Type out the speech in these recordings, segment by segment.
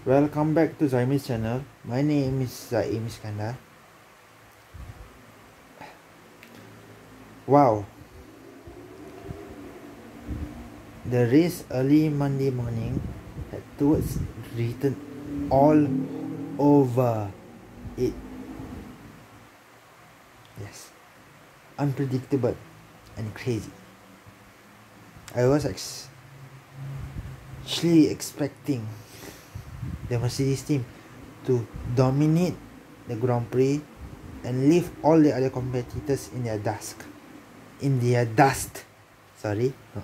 Welcome back to Zaimi's channel. My name is Zaim Iskandar. Wow, the race early Monday morning had towards written all over it. Yes, unpredictable and crazy. I was actually expecting the Mercedes team to dominate the Grand Prix and leave all the other competitors in their dust. Sorry. No.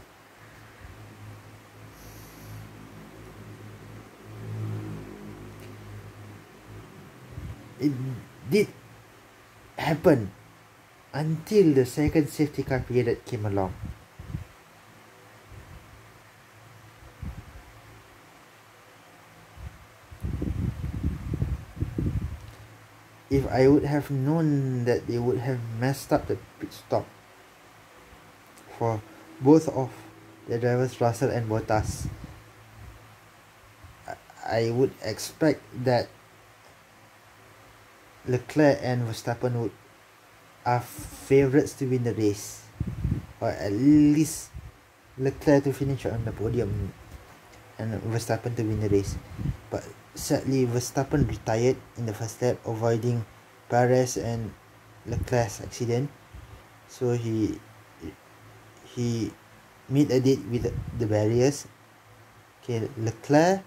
It did happen until the second safety car period came along. If I would have known that they would have messed up the pit stop for both of the drivers, Russell and Bottas, I would expect that Leclerc and Verstappen are favourites to win the race, or at least Leclerc to finish on the podium and Verstappen to win the race. But sadly, Verstappen retired in the first lap, avoiding Perez and Leclerc's accident. So he made a date with the barriers. Okay, Leclerc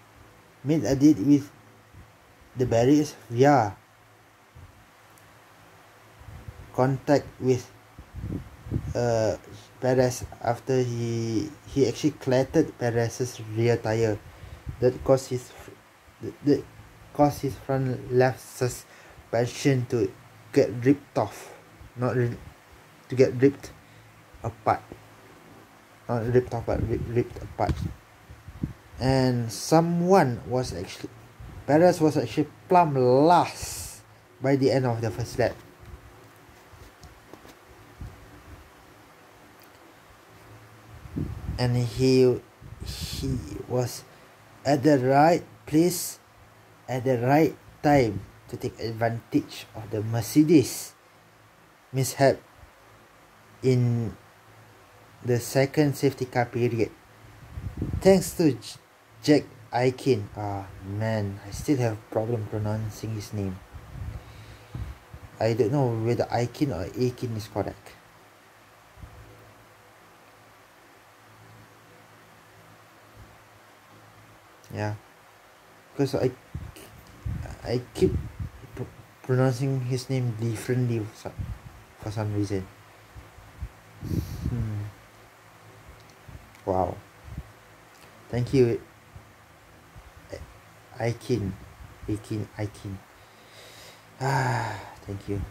made a date with the barriers via contact with Perez after he actually clattered Perez's rear tire. That caused his front left suspension to get ripped off, to get ripped apart, not ripped off but ripped apart. And Perez was actually plumb last by the end of the first lap. And he was at the right place at the right time to take advantage of the Mercedes mishap in the second safety car period. Thanks to Jack Aiken. Man, I still have problem pronouncing his name. I don't know whether Aiken or Aiken is correct. Yeah, because I keep pronouncing his name differently for some reason. Wow. Thank you, Aiken. Thank you.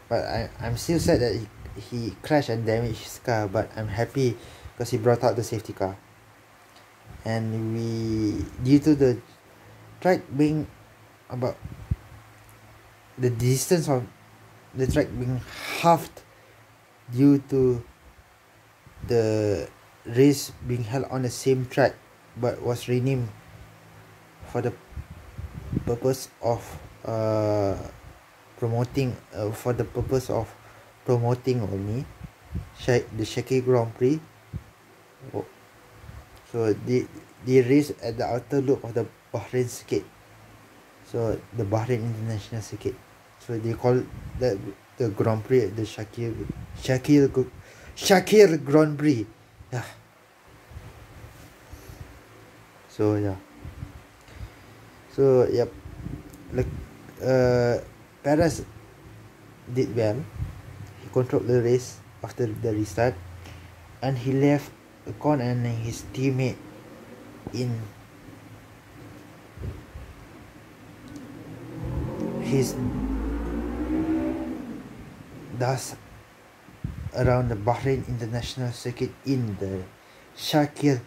But I'm still sad that he crashed and damaged his car, but I'm happy because he brought out the safety car. And due to the track being about the distance of the track being halved due to the race being held on the same track but was renamed for the purpose of promoting only the Sakhir Grand Prix. So they race at the outer loop of the Bahrain circuit, so the Bahrain International Circuit. So they call the Grand Prix the Sakhir Grand Prix. Yeah. So yeah. So yep. Like Perez did well. He controlled the race after the restart, and he left Ocon and his teammate in his dust around the Bahrain International Circuit in the Sakhir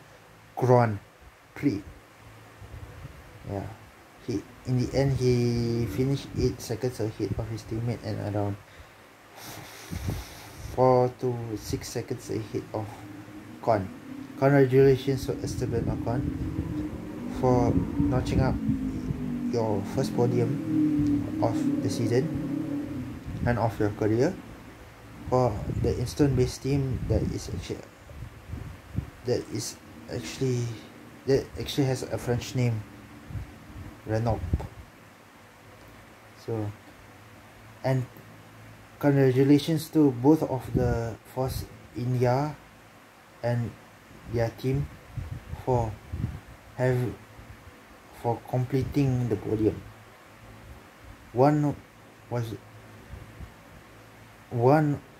Grand Prix. Yeah, in the end he finished 8 seconds ahead of his teammate and around 4 to 6 seconds ahead of Ocon. congratulations to Esteban Ocon for notching up your first podium of the season and of your career. For the Instant-based team that actually has a French name, Renault. So, and congratulations to both of the Force India and their team for completing the podium. One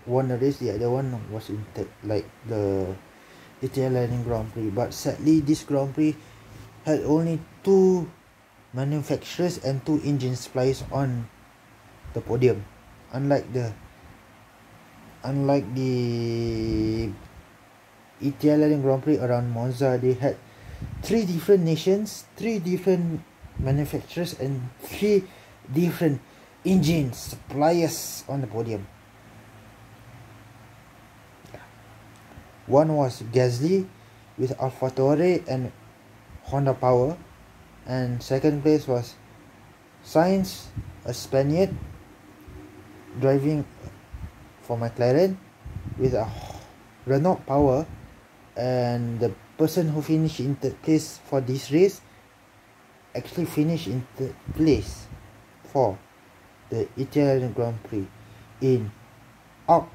won the race, the other one was in like the Italian Grand Prix. But sadly, this Grand Prix had only 2 manufacturers and 2 engine suppliers on the podium. Unlike the Italian Grand Prix around Monza, they had 3 different nations, 3 different manufacturers, and 3 different engine suppliers on the podium. One was Gasly with AlphaTauri and Honda Power, and second place was Sainz, a Spaniard, driving for McLaren with a Renault Power, and the person who finished in third place for this race actually finished in third place for the Italian Grand Prix in October.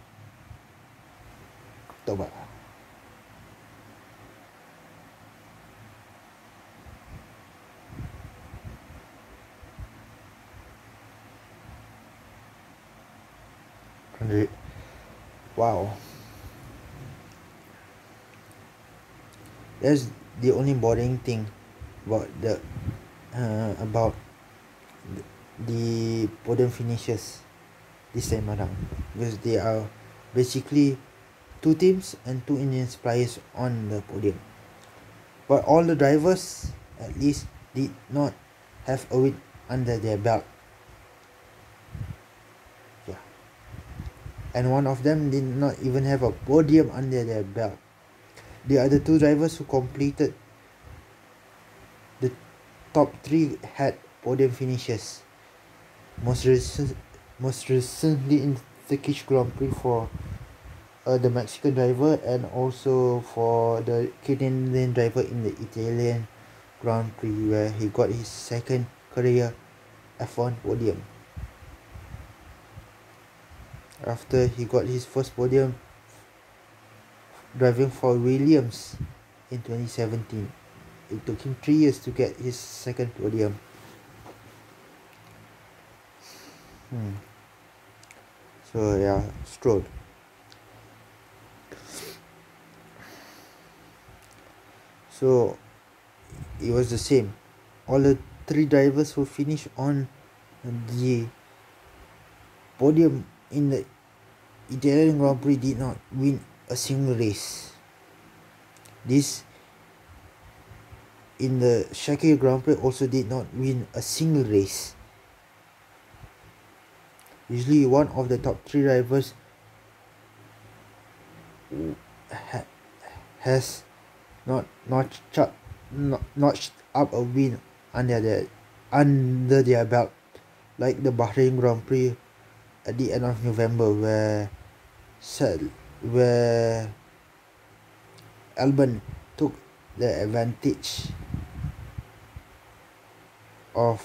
Wow, that's the only boring thing about the podium finishes this time around, because they are basically 2 teams and 2 engine suppliers on the podium, but all the drivers at least did not have a win under their belt. And one of them did not even have a podium under their belt. The other 2 drivers who completed the top 3 had podium finishes. Most recently in Turkish Grand Prix for the Mexican driver, and also for the Canadian driver in the Italian Grand Prix, where he got his second career F1 podium after he got his first podium driving for Williams in 2017. It took him 3 years to get his second podium. So yeah, Stroll. So it was the same. All the 3 drivers who finished on the podium in the Italian Grand Prix did not win a single race. This in the Sakhir Grand Prix also did not win a single race. Usually one of the top 3 drivers has not notched up a win under their belt, like the Bahrain Grand Prix at the end of November, where Albon took the advantage of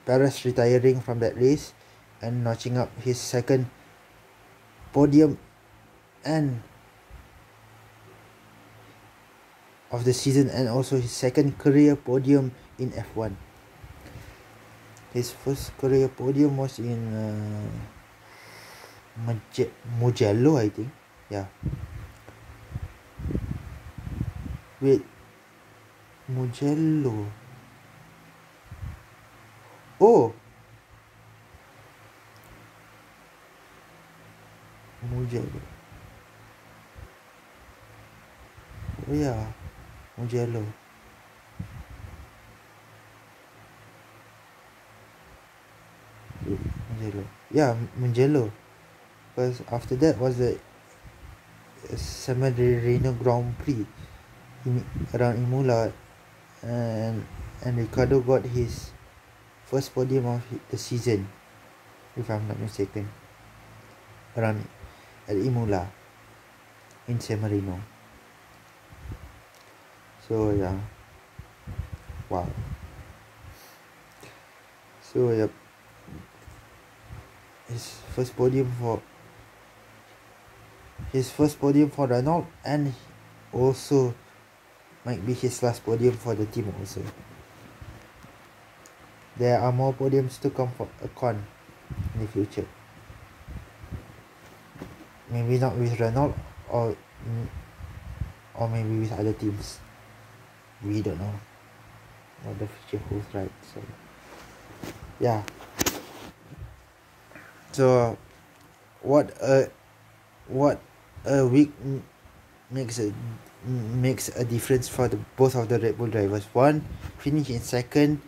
Perez retiring from that race and notching up his second podium and of the season, and also his second career podium in F1. His first career podium was in Mugello, I think. Yeah. Wait. Mugello. Oh. Mugello. Oh yeah. Mugello. Yeah, Mugello. Because after that was the San Marino Grand Prix around Imola, and Ricardo got his first podium of the season, if I'm not mistaken, around at Imola in San Marino. So yeah, wow. So yep, his first podium for Renault, and also might be his last podium for the team also. There are more podiums to come for Ocon in the future. Maybe not with Renault, or maybe with other teams. We don't know what the future holds, right? So yeah. So what a week makes a difference for both of the Red Bull drivers. One finished in second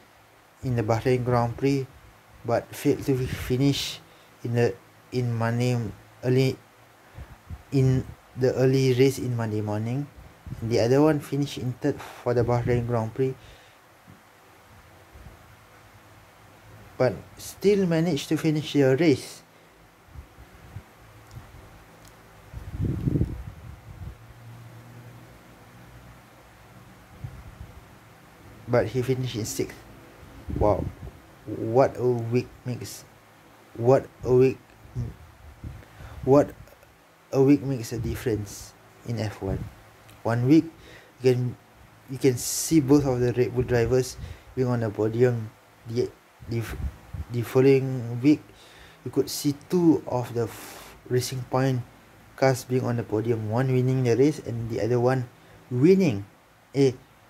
in the Bahrain Grand Prix, but failed to finish in the early race in Monday morning. And the other one finished in third for the Bahrain Grand Prix, but still managed to finish the race. But he finished in sixth. Wow, what a week makes a difference in F1. 1 week you can see both of the Red Bull drivers being on the podium. The following week you could see two of the Racing Point cars being on the podium, one winning the race and the other one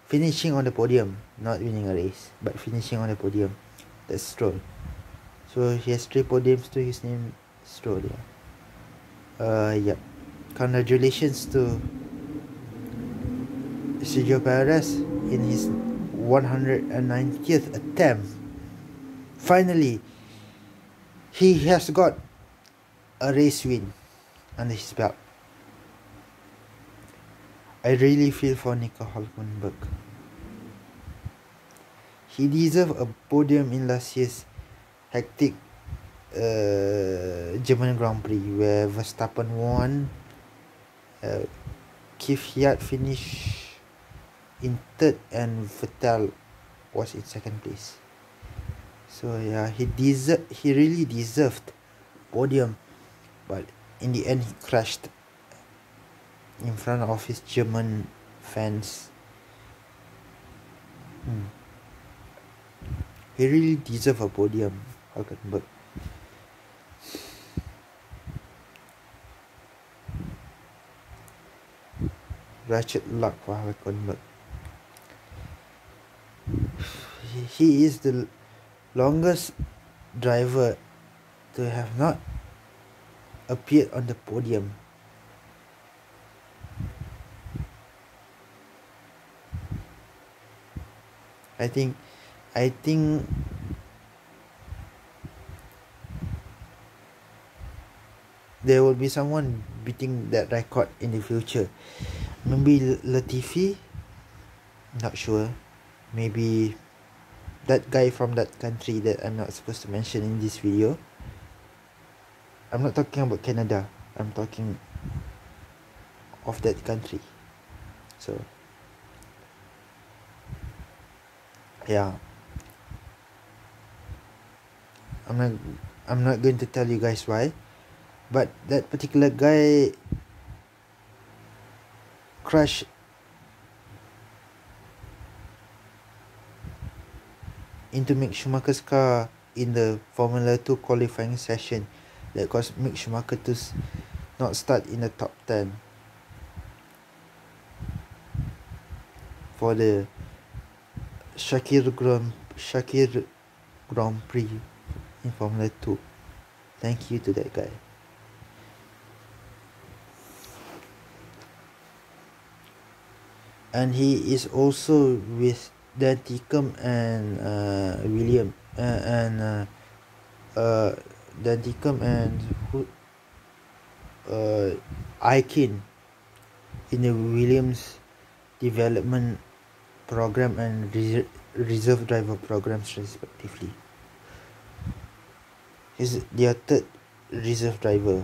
finishing on the podium, not winning a race but finishing on the podium. That's Stroll. So he has 3 podiums to his name, Stroll. Yep. Congratulations to Sergio Perez in his 190th attempt. Finally, he has got a race win under his belt. I really feel for Nico Hülkenberg. He deserved a podium in last year's hectic German Grand Prix, where Verstappen won, Kvyat finished in third, and Vettel was in second place. So yeah, he really deserved podium, but in the end he crashed in front of his German fans. He really deserved a podium, Hülkenberg. Ratchet luck for Hülkenberg. He is the longest driver to have not appeared on the podium. I think there will be someone beating that record in the future. Maybe Latifi, not sure. Maybe that guy from that country that I'm not supposed to mention in this video. I'm not talking about Canada, I'm talking of that country. So yeah, I'm not going to tell you guys why, but that particular guy crashed into Mick Schumacher's car in the Formula 2 qualifying session that caused Mick Schumacher to not start in the top 10 for the Sakhir Grand Prix in Formula 2. Thank you to that guy. And he is also with Dan Ticum and Dan Ticum and Aikin in the Williams development program and reserve driver programs respectively. He's their third reserve driver.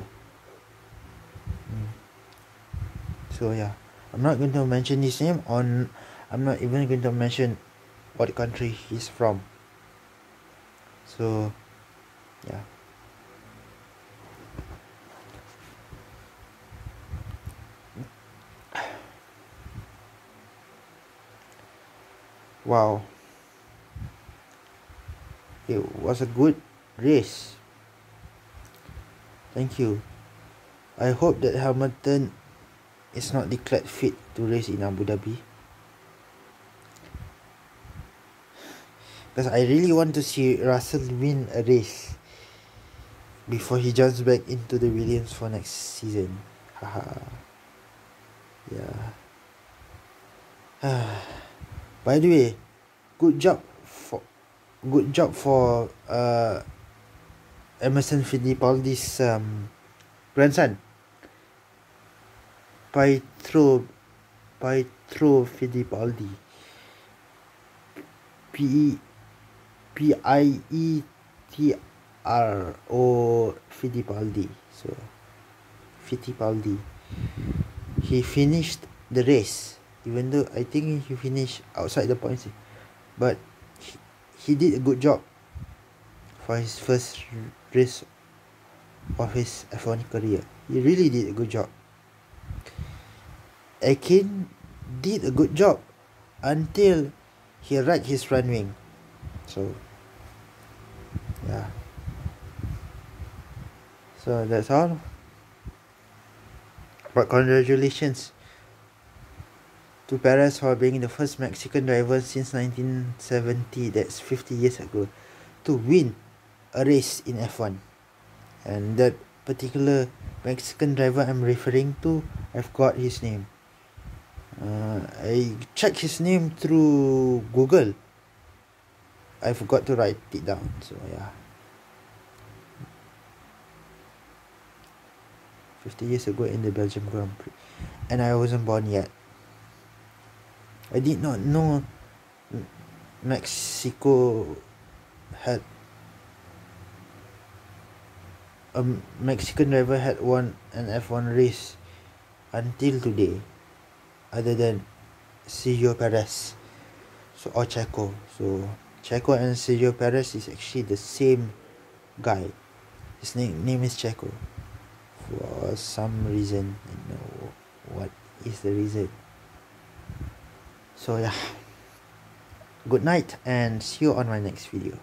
So yeah, I'm not going to mention his name on. I'm not even going to mention what country he's from. So yeah. Wow. It was a good race. Thank you. I hope that Hamilton is not declared fit to race in Abu Dhabi, because I really want to see Russell win a race before he jumps back into the Williams for next season. Haha. Yeah. By the way, good job for Emerson Fittipaldi's grandson, Pietro Fittipaldi. Pietro Fittipaldi. So Fittipaldi, he finished the race, even though I think he finished outside the points, but he did a good job for his first race of his F1 career. He really did a good job. Akin did a good job until he wrecked his front wing. So yeah. So that's all. But congratulations to Perez for being the first Mexican driver since 1970, that's 50 years ago, to win a race in F1. And that particular Mexican driver I'm referring to, I've got his name. I checked his name through Google. I forgot to write it down. So yeah. 50 years ago in the Belgian Grand Prix. And I wasn't born yet. I did not know Mexico had a Mexican driver had won an F1 race until today, other than Sergio Perez, or Checo. So Checo and Sergio Perez is actually the same guy. His name is Checo. For some reason, I know what is the reason. So yeah, good night and see you on my next video.